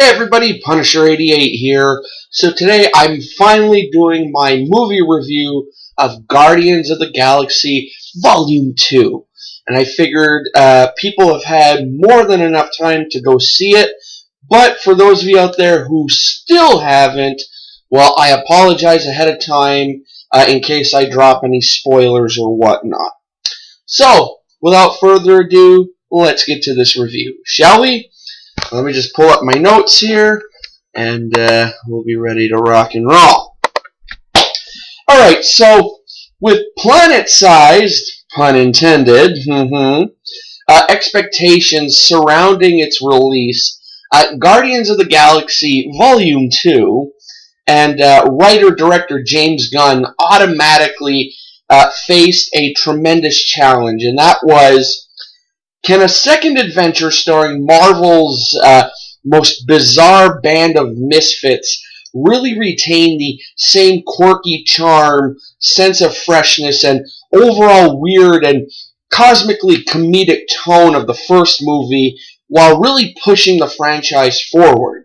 Hey everybody, Punisher88 here. So today I'm finally doing my movie review of Guardians of the Galaxy Volume 2. And I figured people have had more than enough time to go see it. But for those of you out there who still haven't, well, I apologize ahead of time in case I drop any spoilers or whatnot. So, without further ado, let's get to this review, shall we? Let me just pull up my notes here, and we'll be ready to rock and roll. Alright, so with planet-sized, pun intended, expectations surrounding its release, Guardians of the Galaxy Volume 2 and writer-director James Gunn automatically faced a tremendous challenge, and that was, can a second adventure starring Marvel's most bizarre band of misfits really retain the same quirky charm, sense of freshness, and overall weird and cosmically comedic tone of the first movie while really pushing the franchise forward?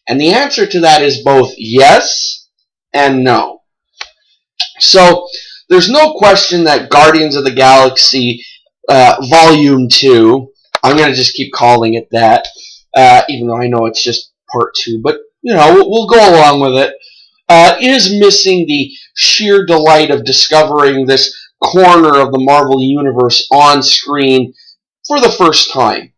And the answer to that is both yes and no. So, there's no question that Guardians of the Galaxy Volume 2, I'm going to just keep calling it that, even though I know it's just Part 2, but, you know, we'll go along with it, is missing the sheer delight of discovering this corner of the Marvel Universe on screen for the first time.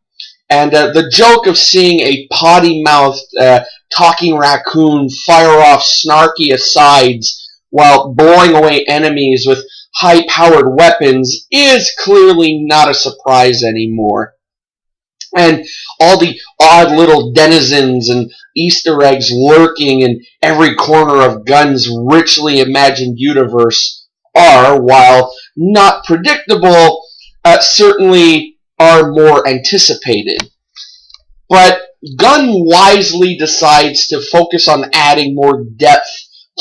And the joke of seeing a potty-mouthed, talking raccoon fire off snarky asides while blowing away enemies with high-powered weapons is clearly not a surprise anymore. And all the odd little denizens and Easter eggs lurking in every corner of Gunn's richly imagined universe are, while not predictable, certainly are more anticipated. But Gunn wisely decides to focus on adding more depth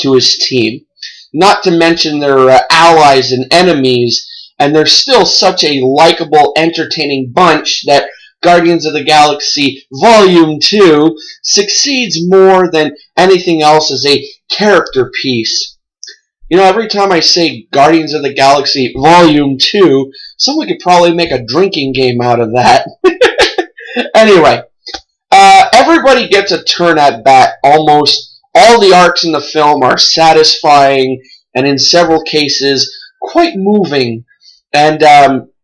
to his team. Not to mention their allies and enemies, and they're still such a likable, entertaining bunch that Guardians of the Galaxy Volume 2 succeeds more than anything else as a character piece. You know, every time I say Guardians of the Galaxy Volume 2, someone could probably make a drinking game out of that. Anyway, everybody gets a turn at bat. Almost all the arcs in the film are satisfying and in several cases quite moving, and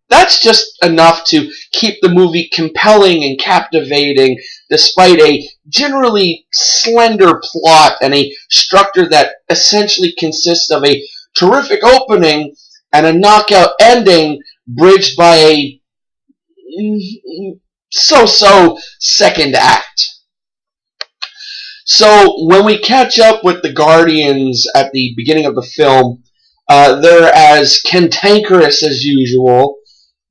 that's just enough to keep the movie compelling and captivating despite a generally slender plot and a structure that essentially consists of a terrific opening and a knockout ending bridged by a so-so second act. So when we catch up with the Guardians at the beginning of the film, they're as cantankerous as usual,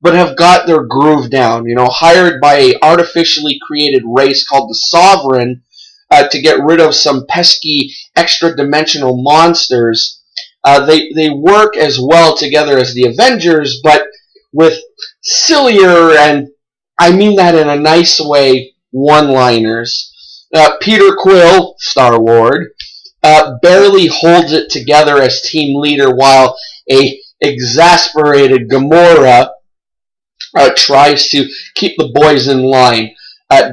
but have got their groove down. You know, hired by an artificially created race called the Sovereign to get rid of some pesky extra-dimensional monsters. They work as well together as the Avengers, but with sillier, and I mean that in a nice way, one-liners. Peter Quill, Star-Lord, barely holds it together as team leader while a exasperated Gamora tries to keep the boys in line.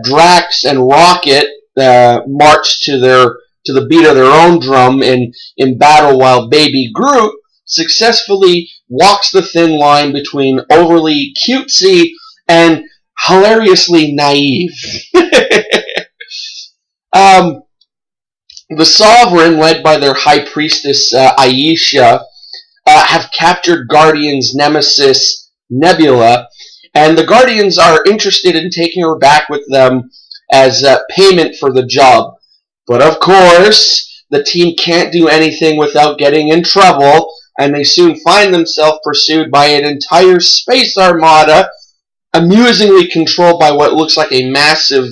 Drax and Rocket march to the beat of their own drum in battle, while Baby Groot successfully walks the thin line between overly cutesy and hilariously naive. The Sovereign, led by their High Priestess Aisha, have captured Guardians' nemesis Nebula, and the Guardians are interested in taking her back with them as payment for the job. But of course, the team can't do anything without getting in trouble, and they soon find themselves pursued by an entire space armada, amusingly controlled by what looks like a massive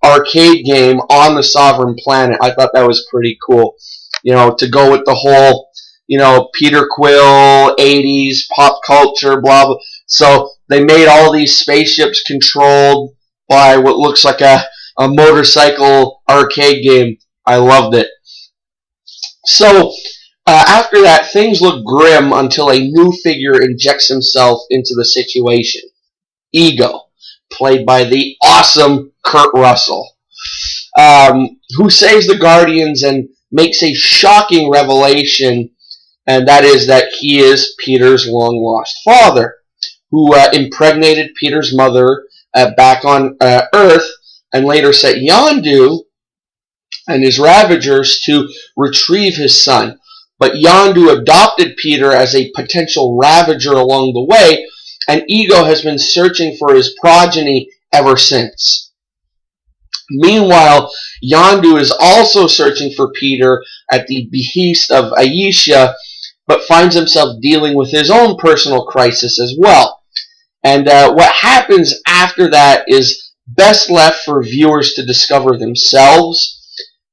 arcade game on the Sovereign planet. I thought that was pretty cool. You know, to go with the whole, you know, Peter Quill, 80s pop culture, blah, blah. So they made all these spaceships controlled by what looks like a a motorcycle arcade game. I loved it. So, after that, things look grim until a new figure injects himself into the situation. Ego, played by the awesome Kurt Russell, who saves the Guardians and makes a shocking revelation, and that is that he is Peter's long-lost father, who impregnated Peter's mother back on Earth, and later set Yondu and his Ravagers to retrieve his son. But Yondu adopted Peter as a potential Ravager along the way, and Ego has been searching for his progeny ever since. Meanwhile, Yondu is also searching for Peter at the behest of Aisha, but finds himself dealing with his own personal crisis as well. And what happens after that is best left for viewers to discover themselves,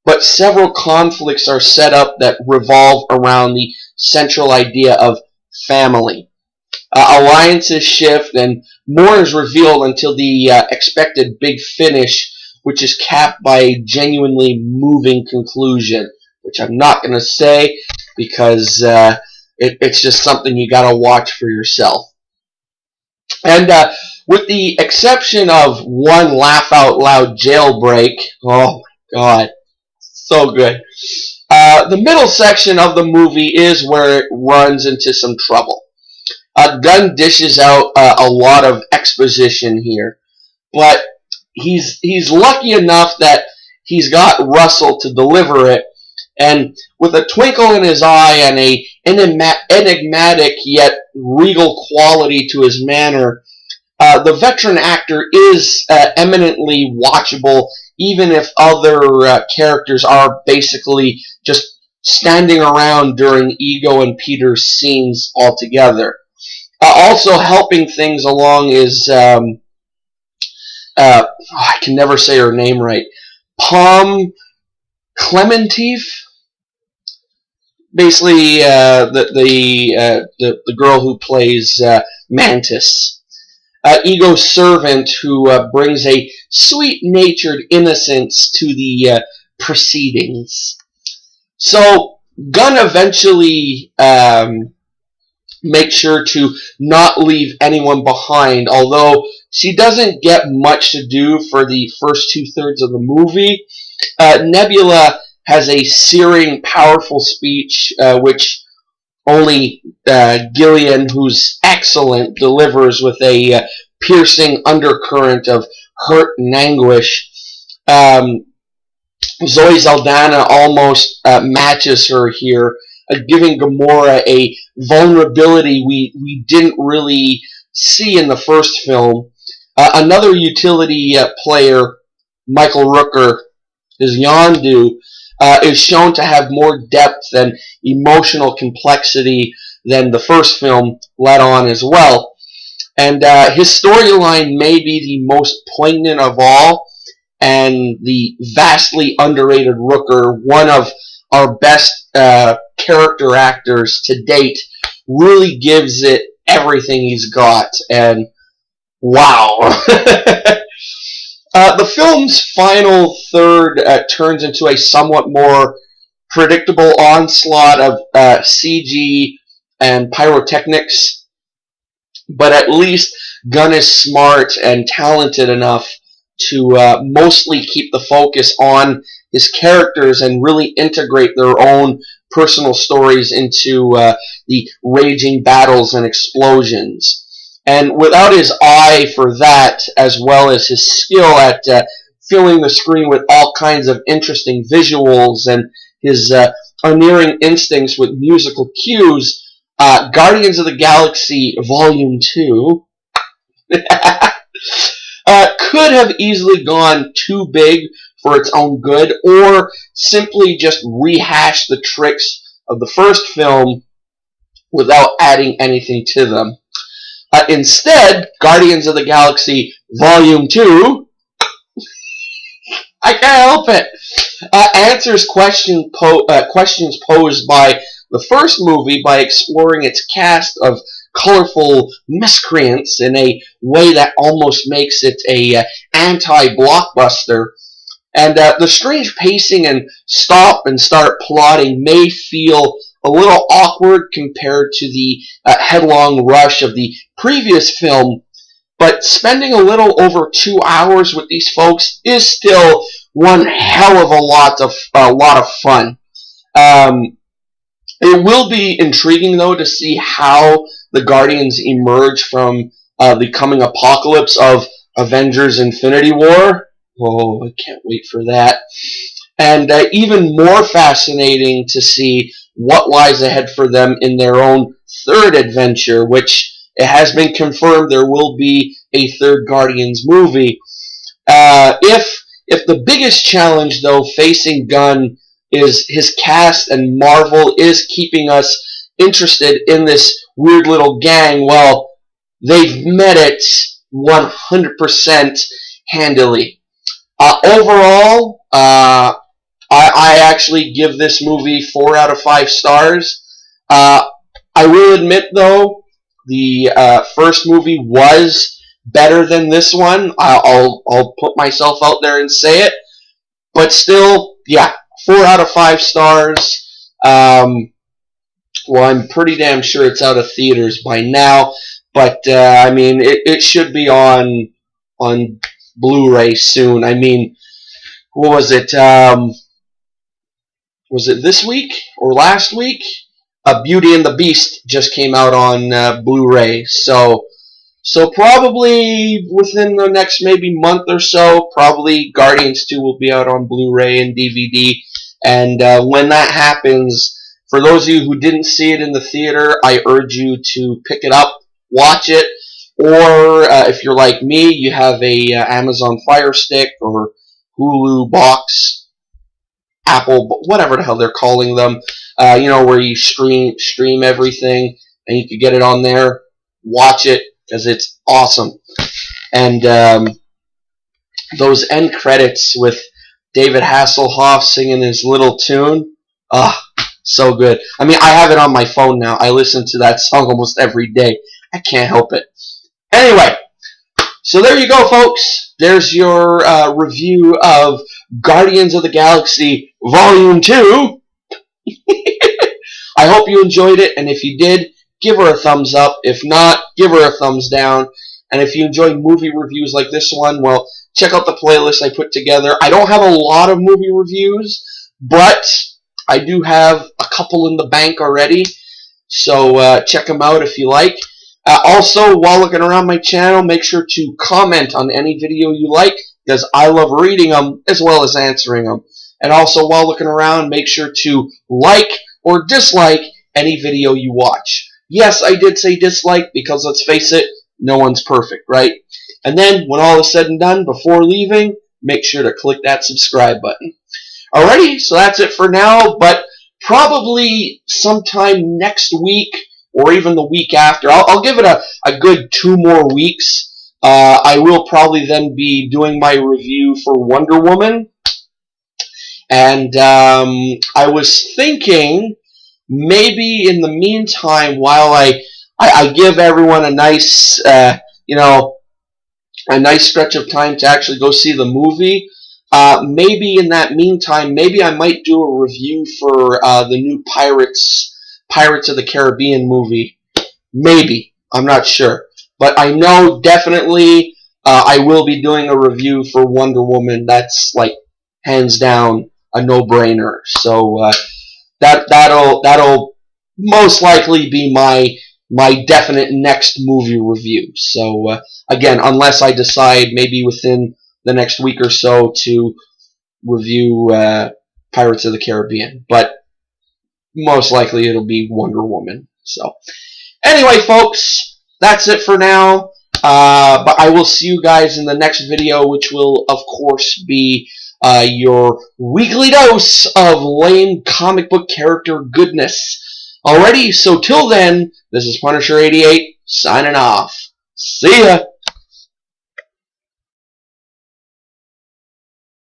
but several conflicts are set up that revolve around the central idea of family. Alliances shift and more is revealed until the expected big finish, which is capped by a genuinely moving conclusion, which I'm not going to say because it's just something you got to watch for yourself. And with the exception of one laugh-out-loud jailbreak, oh my god, so good. The middle section of the movie is where it runs into some trouble. Gunn dishes out a lot of exposition here, but he's lucky enough that he's got Russell to deliver it, and with a twinkle in his eye and a enigmatic yet regal quality to his manner, the veteran actor is eminently watchable, even if other characters are basically just standing around during Ego and Peter's scenes altogether. Also helping things along is, I can never say her name right, Palm Clementif? Basically, the girl who plays Mantis. Ego's servant who brings a sweet-natured innocence to the proceedings. So, Gunn eventually makes sure to not leave anyone behind, although she doesn't get much to do for the first two-thirds of the movie. Nebula has a searing, powerful speech, which only Gillian, who's excellent, delivers with a piercing undercurrent of hurt and anguish. Zoe Saldana almost matches her here, giving Gamora a vulnerability we didn't really see in the first film. Another utility player, Michael Rooker, is Yondu, is shown to have more depth and emotional complexity than the first film let on as well. And his storyline may be the most poignant of all, and the vastly underrated Rooker, one of our best character actors to date, really gives it everything he's got, and wow. The film's final third turns into a somewhat more predictable onslaught of CG and pyrotechnics, but at least Gunn is smart and talented enough to mostly keep the focus on his characters and really integrate their own personal stories into the raging battles and explosions. And without his eye for that, as well as his skill at filling the screen with all kinds of interesting visuals and his unerring instincts with musical cues, Guardians of the Galaxy Volume 2 could have easily gone too big for its own good, or simply just rehash the tricks of the first film without adding anything to them. Instead, Guardians of the Galaxy Volume 2, I can't help it, answers questions posed by the first movie by exploring its cast of colorful miscreants in a way that almost makes it a anti-blockbuster, And the strange pacing and stop and start plotting may feel a little awkward compared to the headlong rush of the previous film, but spending a little over 2 hours with these folks is still one hell of a lot of fun. It will be intriguing, though, to see how the Guardians emerge from the coming apocalypse of Avengers Infinity War. Oh, I can't wait for that. And even more fascinating to see what lies ahead for them in their own third adventure, which it has been confirmed there will be a third Guardians movie. If the biggest challenge, though, facing Gunn is his cast and Marvel is keeping us interested in this weird little gang, well, they've met it 100% handily. Overall, I actually give this movie 4 out of 5 stars. I will admit, though, the first movie was better than this one. I'll put myself out there and say it. But still, yeah, 4 out of 5 stars. Well, I'm pretty damn sure it's out of theaters by now. But, I mean, it should be on Blu-ray soon. I mean, what was it? Was it this week or last week? Beauty and the Beast just came out on Blu-ray. So probably within the next maybe month or so, probably Guardians 2 will be out on Blu-ray and DVD. And when that happens, for those of you who didn't see it in the theater, I urge you to pick it up, watch it, or if you're like me, you have a Amazon Fire Stick or Hulu box, Apple, whatever the hell they're calling them, where you stream everything, and you can get it on there. Watch it, because it's awesome. And those end credits with David Hasselhoff singing his little tune, so good. I mean, I have it on my phone now. I listen to that song almost every day. I can't help it. Anyway, so there you go, folks. There's your review of Guardians of the Galaxy Volume 2. I hope you enjoyed it, and if you did, give her a thumbs up. If not, give her a thumbs down. And if you enjoy movie reviews like this one, well, check out the playlist I put together. I don't have a lot of movie reviews, but I do have a couple in the bank already. So check them out if you like. Also, while looking around my channel, make sure to comment on any video you like, because I love reading them as well as answering them. And also, while looking around, make sure to like or dislike any video you watch. Yes, I did say dislike, because let's face it, no one's perfect, right? And then, when all is said and done, before leaving, make sure to click that subscribe button. Alrighty, so that's it for now, but probably sometime next week, or even the week after, I'll give it a good 2 more weeks. I will probably then be doing my review for Wonder Woman. And I was thinking, maybe in the meantime, while I give everyone a nice, a nice stretch of time to actually go see the movie, maybe in that meantime, maybe I might do a review for the new Pirates of the Caribbean movie. Maybe. I'm not sure. But I know definitely I will be doing a review for Wonder Woman. That's, like, hands down a no-brainer. So that'll most likely be my definite next movie review. So again, unless I decide maybe within the next week or so to review Pirates of the Caribbean, but most likely it'll be Wonder Woman. So anyway, folks, that's it for now. But I will see you guys in the next video, which will of course be your weekly dose of lame comic book character goodness. Alrighty, so till then, this is Punisher88 signing off. See ya!